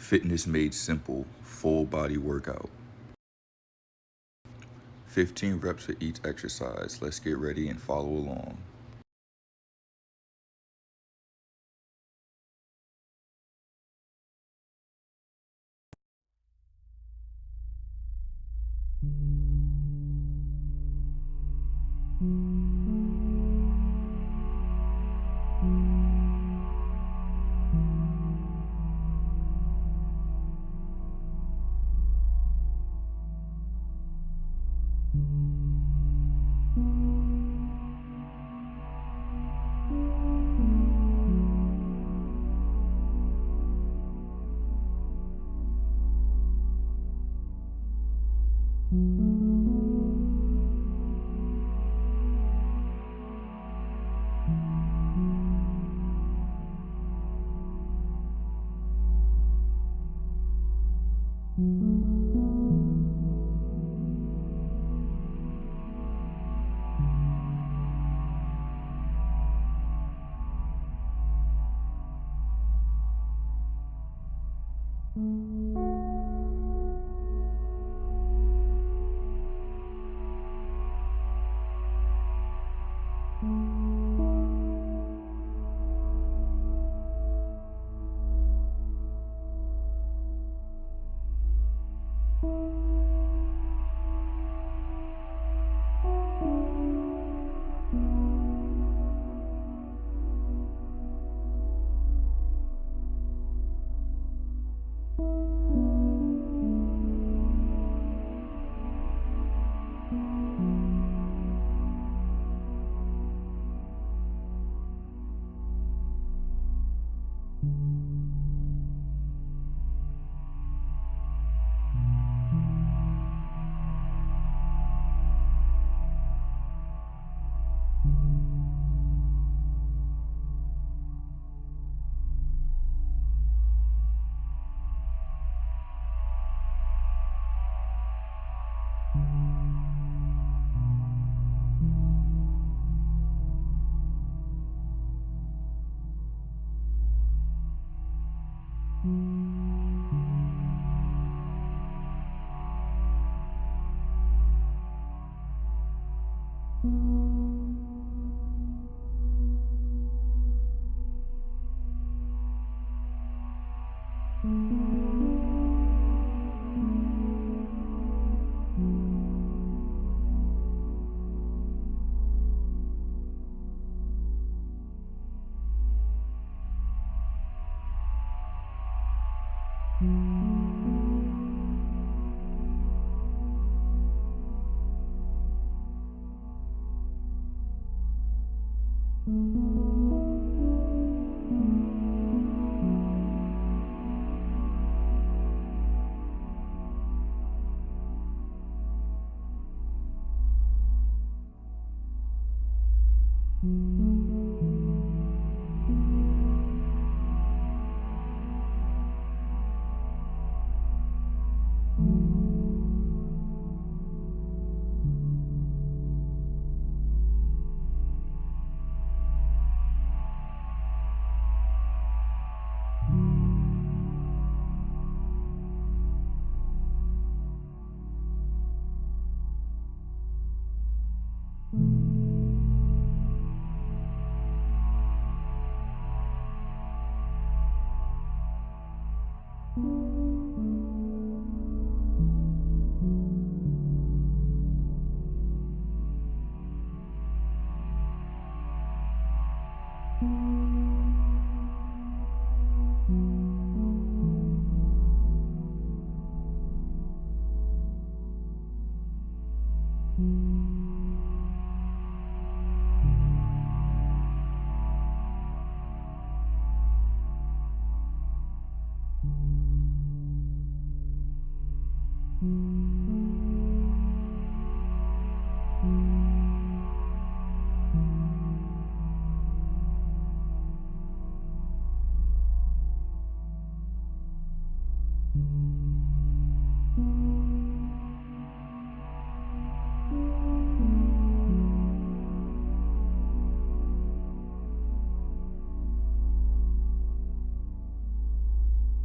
Fitness made simple, full body workout. 15 reps for each exercise. Let's get ready and follow along.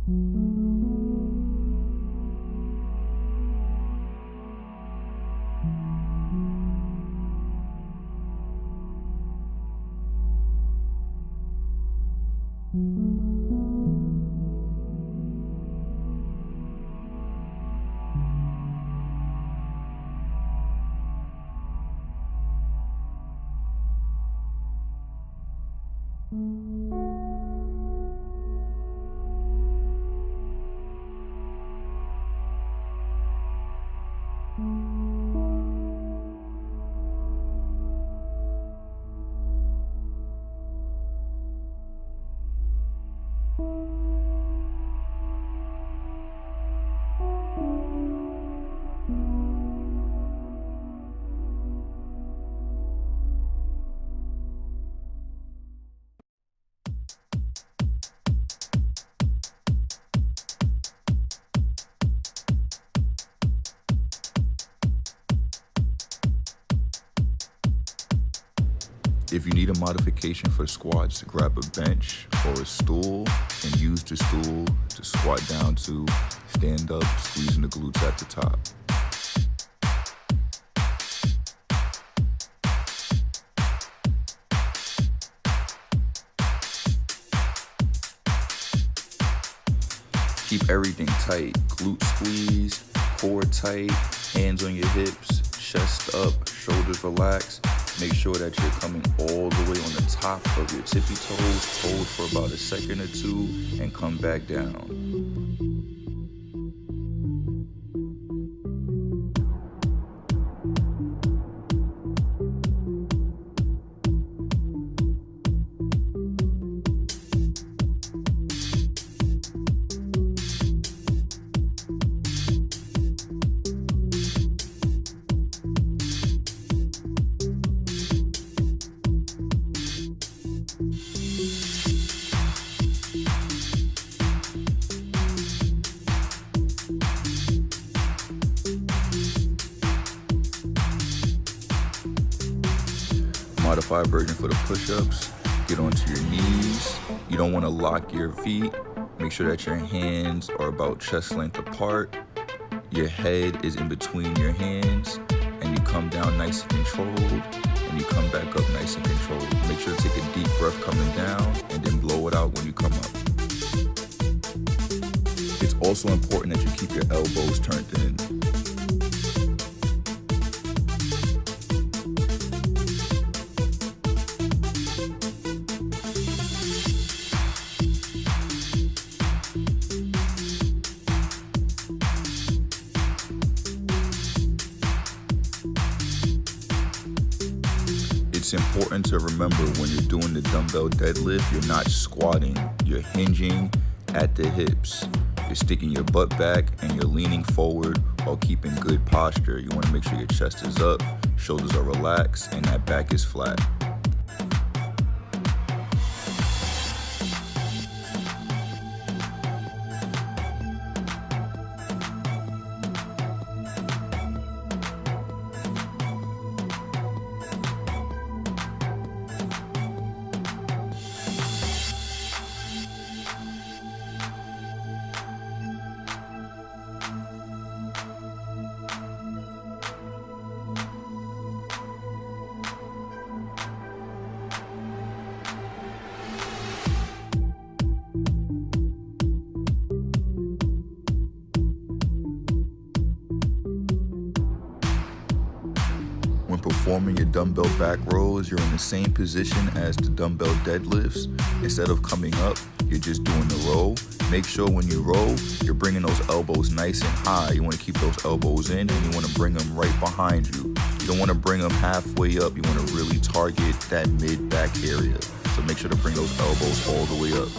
Mm-hmm. If you need a modification for squats, grab a bench or a stool and use the stool to squat down to, stand up, squeezing the glutes at the top. Keep everything tight, glute squeeze, core tight, hands on your hips, chest up, shoulders relaxed. Make sure that you're coming all the way on the top of your tippy toes, hold for about a second or two, and come back down. Modified version for the push-ups. Get onto your knees. You don't want to lock your feet. Make sure that your hands are about chest length apart. Your head is in between your hands, and you come down nice and controlled, and you come back up nice and controlled. Make sure to take a deep breath coming down, and then blow it out when you come up. It's also important that you keep your elbows turned in. It's important to remember when you're doing the dumbbell deadlift, you're not squatting, you're hinging at the hips. You're sticking your butt back and you're leaning forward while keeping good posture. You want to make sure your chest is up, shoulders are relaxed, and that back is flat. When performing your dumbbell back rows, you're in the same position as the dumbbell deadlifts. Instead of coming up, you're just doing the row. Make sure when you row, you're bringing those elbows nice and high. You want to keep those elbows in, and you want to bring them right behind you. You don't want to bring them halfway up. You want to really target that mid-back area. So make sure to bring those elbows all the way up.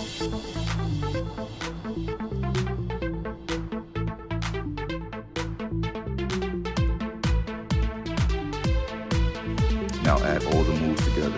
Now add all the moves together.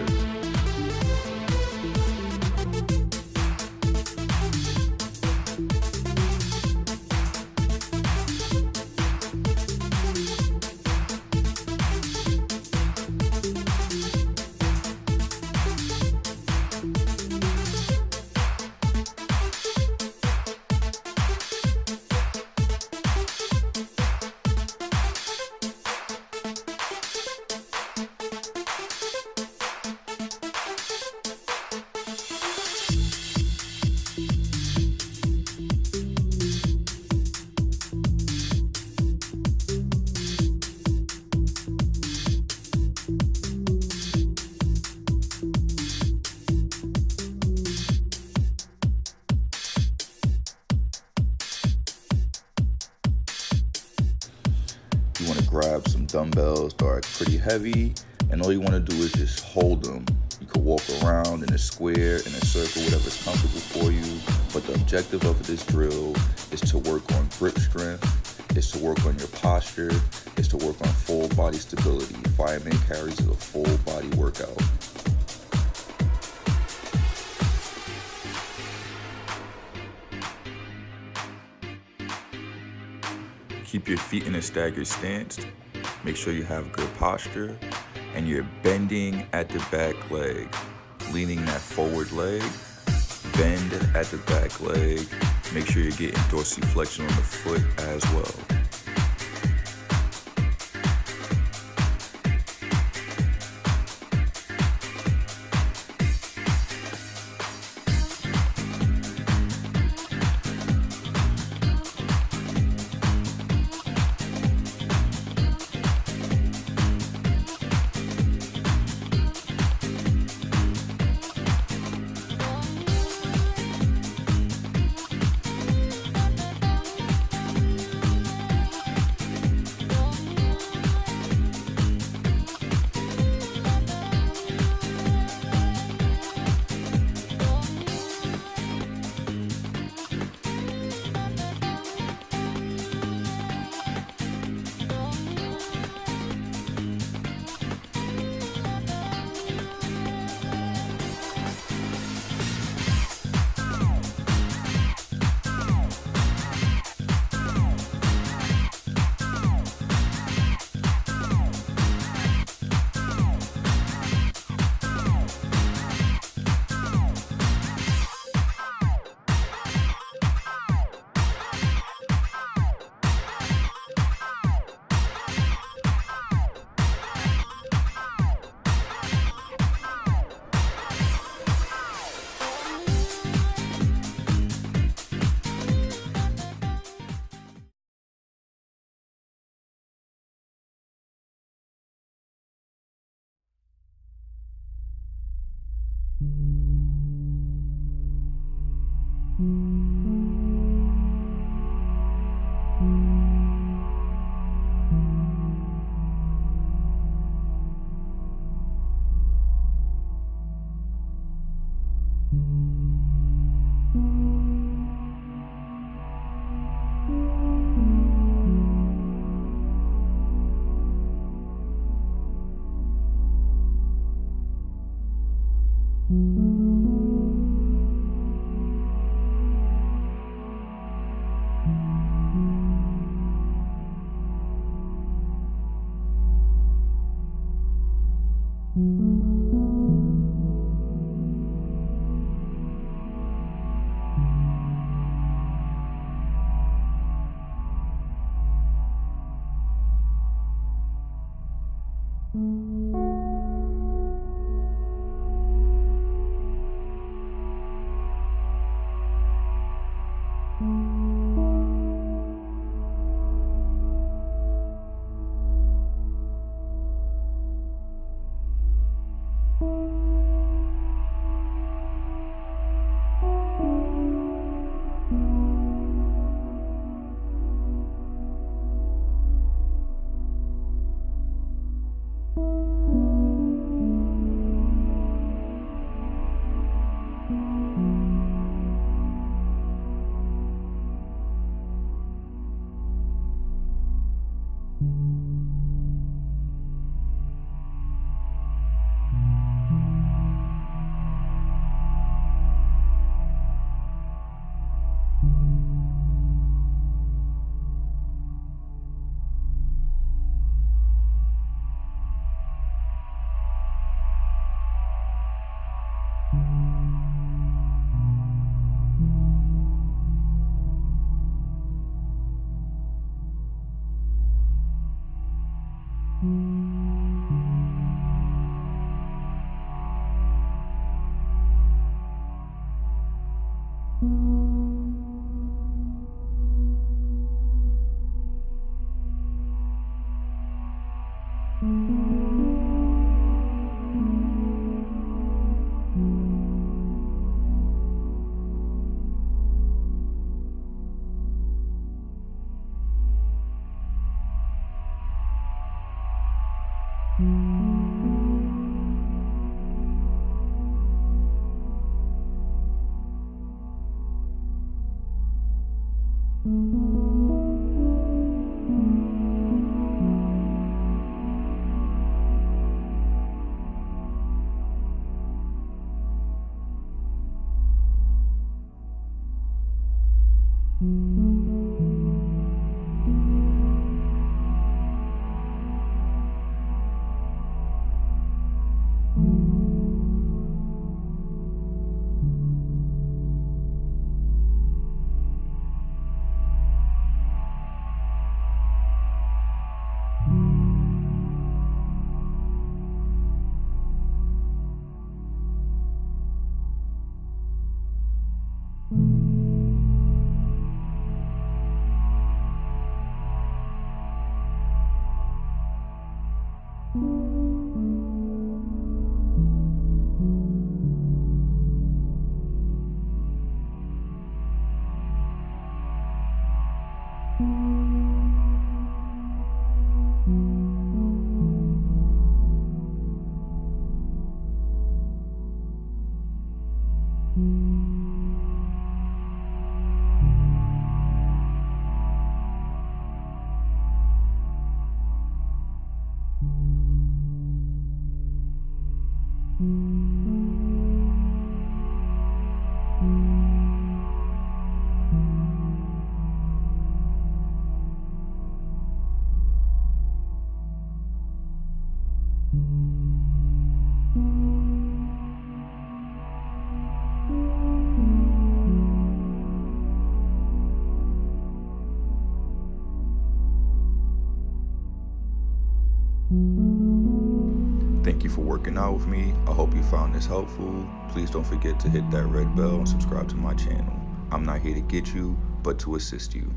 You want to grab some dumbbells that are pretty heavy, and all you want to do is just hold them. You could walk around in a square, in a circle, whatever's comfortable for you. But the objective of this drill is to work on grip strength, is to work on your posture, is to work on full body stability. Fireman carries is a full body workout. Keep your feet in a staggered stance. Make sure you have good posture. and you're bending at the back leg, leaning that forward leg, bend at the back leg. Make sure you're getting dorsiflexion on the foot as well. Thank you for working out with me. I hope you found this helpful. Please don't forget to hit that red bell and subscribe to my channel. I'm not here to get you, but to assist you.